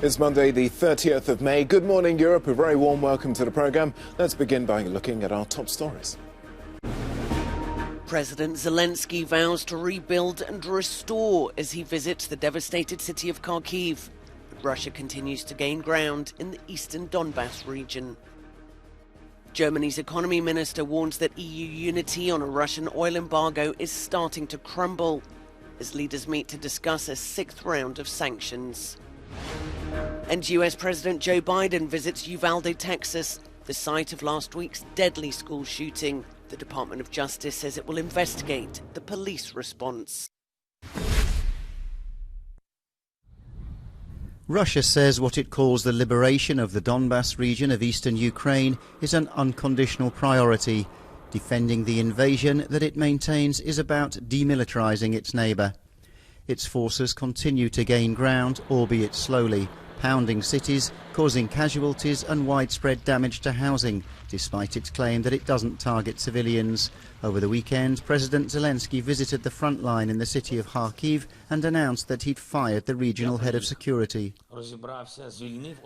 It's Monday, the 30th of May. Good morning, Europe. A very warm welcome to the programme. Let's begin by looking at our top stories. President Zelensky vows to rebuild and restore as he visits the devastated city of Kharkiv. Russia continues to gain ground in the eastern Donbass region. Germany's economy minister warns that EU unity on a Russian oil embargo is starting to crumble as leaders meet to discuss a sixth round of sanctions. And US President Joe Biden visits Uvalde, Texas, the site of last week's deadly school shooting. The Department of Justice says it will investigate the police response. Russia says what it calls the liberation of the Donbass region of eastern Ukraine is an unconditional priority, defending the invasion that it maintains is about demilitarizing its neighbor. Its forces continue to gain ground, albeit slowly, pounding cities, causing casualties and widespread damage to housing, despite its claim that it doesn't target civilians. Over the weekend, President Zelensky visited the front line in the city of Kharkiv and announced that he'd fired the regional head of security.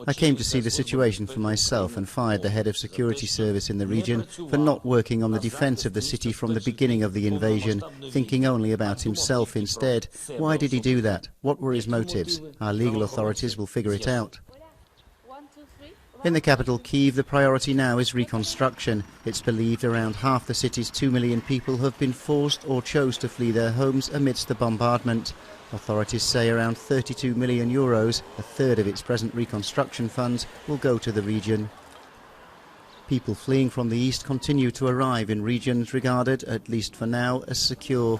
I came to see the situation for myself and fired the head of security service in the region for not working on the defense of the city from the beginning of the invasion, thinking only about himself instead. Why did he do that? What were his motives? Our legal authorities will figure it out. In the capital, Kyiv, the priority now is reconstruction. It's believed around half the city's 2 million people have been forced or chose to flee their homes amidst the bombardment. Authorities say around €32 million, a third of its present reconstruction funds, will go to the region. People fleeing from the east continue to arrive in regions regarded, at least for now, as secure.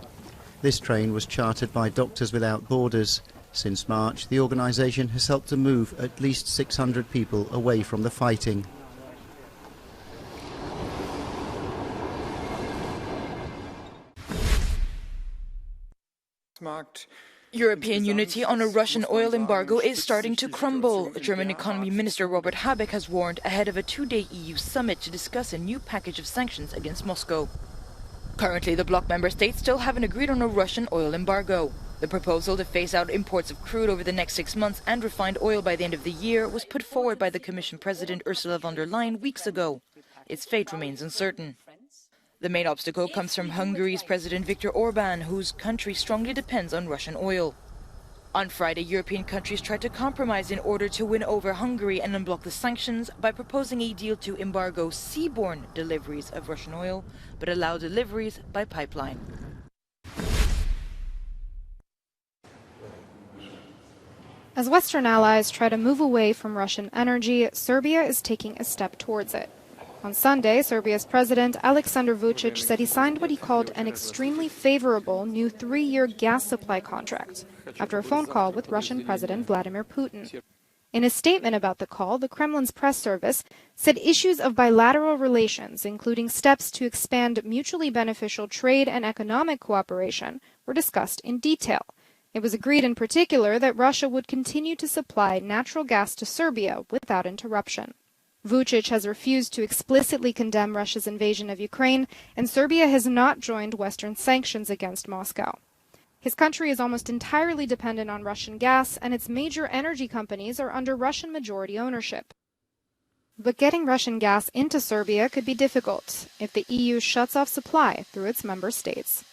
This train was chartered by Doctors Without Borders. Since March, the organisation has helped to move at least 600 people away from the fighting. European unity on a Russian oil embargo is starting to crumble. German Economy Minister Robert Habeck has warned ahead of a two-day EU summit to discuss a new package of sanctions against Moscow. Currently, the bloc member states still haven't agreed on a Russian oil embargo. The proposal to phase out imports of crude over the next 6 months and refined oil by the end of the year was put forward by the Commission President Ursula von der Leyen weeks ago. Its fate remains uncertain. The main obstacle comes from Hungary's President Viktor Orban, whose country strongly depends on Russian oil. On Friday, European countries tried to compromise in order to win over Hungary and unblock the sanctions by proposing a deal to embargo seaborne deliveries of Russian oil, but allow deliveries by pipeline. As Western allies try to move away from Russian energy, Serbia is taking a step towards it. On Sunday, Serbia's president, Aleksandar Vučić, said he signed what he called an extremely favorable new 3-year gas supply contract after a phone call with Russian President Vladimir Putin. In a statement about the call, the Kremlin's press service said issues of bilateral relations, including steps to expand mutually beneficial trade and economic cooperation, were discussed in detail. It was agreed in particular that Russia would continue to supply natural gas to Serbia without interruption. Vučić has refused to explicitly condemn Russia's invasion of Ukraine, and Serbia has not joined Western sanctions against Moscow. His country is almost entirely dependent on Russian gas, and its major energy companies are under Russian majority ownership. But getting Russian gas into Serbia could be difficult if the EU shuts off supply through its member states.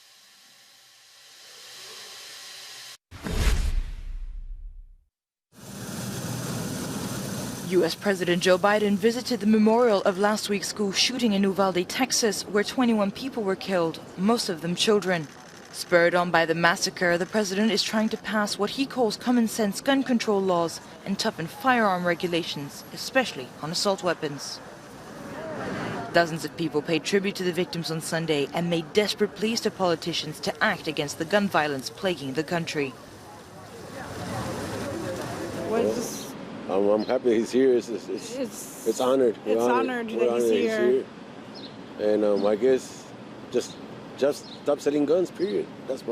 U.S. President Joe Biden visited the memorial of last week's school shooting in Uvalde, Texas, where 21 people were killed, most of them children. Spurred on by the massacre, the president is trying to pass what he calls common-sense gun control laws and toughen firearm regulations, especially on assault weapons. Dozens of people paid tribute to the victims on Sunday and made desperate pleas to politicians to act against the gun violence plaguing the country. I'm happy he's here. It's honored. It's honored that he's here. And I guess just stop selling guns. Period. That's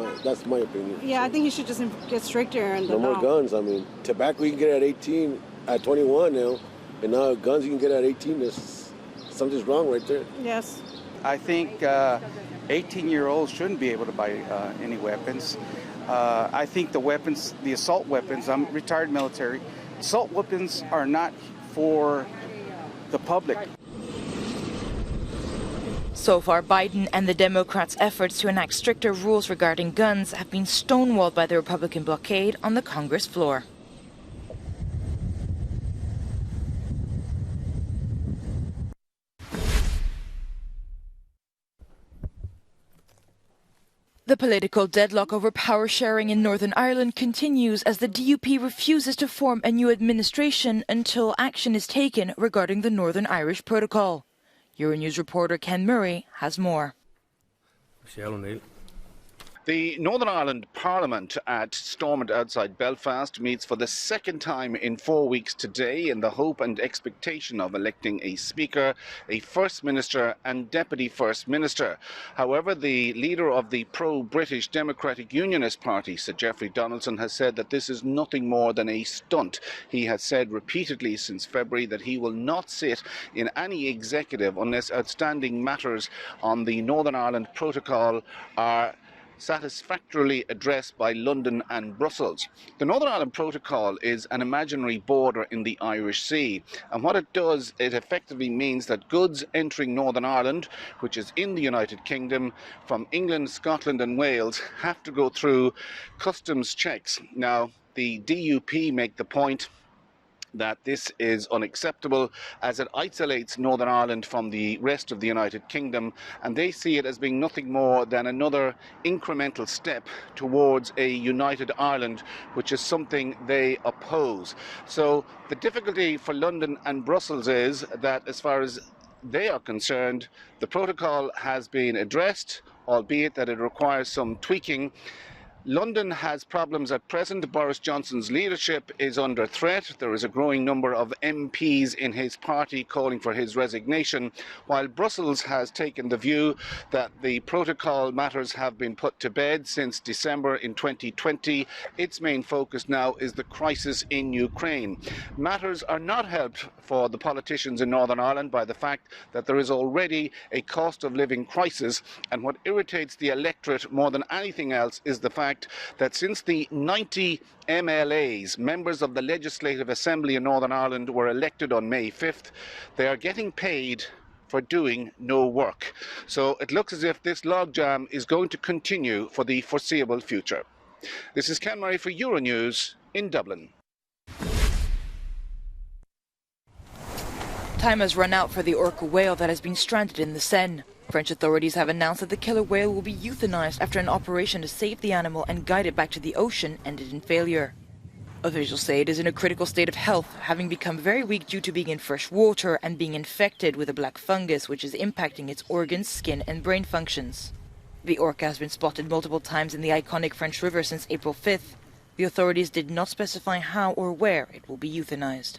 my opinion. Yeah, I think he should just get stricter and no more guns. I mean, tobacco you can get at 21 now, and now guns you can get at 18. Something's wrong right there. Yes. I think 18-year-olds shouldn't be able to buy any weapons. I think the assault weapons. I'm retired military. assault weapons are not for the public. So far, Biden and the Democrats' efforts to enact stricter rules regarding guns have been stonewalled by the Republican blockade on the Congress floor. The political deadlock over power sharing in Northern Ireland continues as the DUP refuses to form a new administration until action is taken regarding the Northern Irish Protocol. Euronews reporter Ken Murray has more. The Northern Ireland Parliament at Stormont outside Belfast meets for the second time in 4 weeks today in the hope and expectation of electing a Speaker, a First Minister and Deputy First Minister. However, the leader of the pro-British Democratic Unionist Party, Sir Geoffrey Donaldson, has said that this is nothing more than a stunt. He has said repeatedly since February that he will not sit in any executive unless outstanding matters on the Northern Ireland Protocol are satisfactorily addressed by London and Brussels. The Northern Ireland Protocol is an imaginary border in the Irish Sea, and what it does, it effectively means that goods entering Northern Ireland, which is in the United Kingdom, from England, Scotland and Wales, have to go through customs checks. Now, the DUP make the point that this is unacceptable as it isolates Northern Ireland from the rest of the United Kingdom, and they see it as being nothing more than another incremental step towards a united Ireland, which is something they oppose. So the difficulty for London and Brussels is that as far as they are concerned, the protocol has been addressed, albeit that it requires some tweaking. London has problems at present. Boris Johnson's leadership is under threat. There is a growing number of MPs in his party calling for his resignation, while Brussels has taken the view that the protocol matters have been put to bed since December in 2020. Its main focus now is the crisis in Ukraine. Matters are not helped for the politicians in Northern Ireland by the fact that there is already a cost of living crisis, and what irritates the electorate more than anything else is the fact that since the 90 MLAs, members of the Legislative Assembly in Northern Ireland, were elected on May 5th, they are getting paid for doing no work. So it looks as if this logjam is going to continue for the foreseeable future. This is Ken Murray for Euronews in Dublin. Time has run out for the orca whale that has been stranded in the Seine. French authorities have announced that the killer whale will be euthanized after an operation to save the animal and guide it back to the ocean ended in failure. Officials say it is in a critical state of health, having become very weak due to being in fresh water and being infected with a black fungus which is impacting its organs, skin and brain functions. The orca has been spotted multiple times in the iconic French river since April 5th. The authorities did not specify how or where it will be euthanized.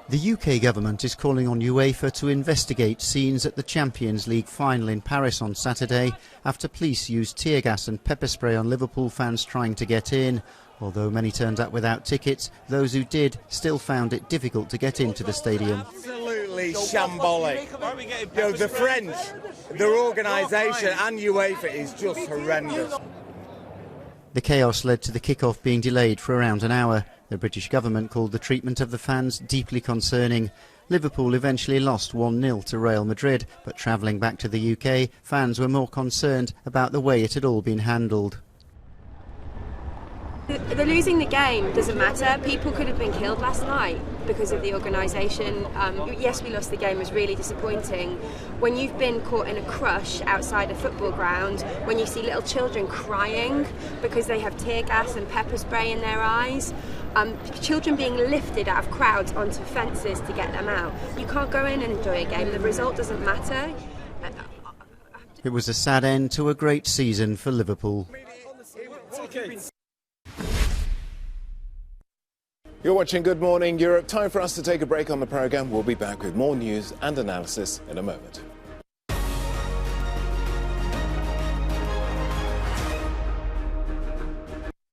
The UK government is calling on UEFA to investigate scenes at the Champions League final in Paris on Saturday after police used tear gas and pepper spray on Liverpool fans trying to get in. Although many turned up without tickets, those who did still found it difficult to get into the stadium. Absolutely shambolic. You know, the French, their organisation and UEFA is just horrendous. The chaos led to the kick-off being delayed for around an hour. The British government called the treatment of the fans deeply concerning. Liverpool eventually lost 1-0 to Real Madrid, but travelling back to the UK, fans were more concerned about the way it had all been handled. The losing the game doesn't matter. People could have been killed last night because of the organisation. Yes, we lost the game, it was really disappointing. When you've been caught in a crush outside a football ground, when you see little children crying because they have tear gas and pepper spray in their eyes, children being lifted out of crowds onto fences to get them out. You can't go in and enjoy a game, the result doesn't matter. It was a sad end to a great season for Liverpool. You're watching Good Morning Europe. Time for us to take a break on the programme. We'll be back with more news and analysis in a moment.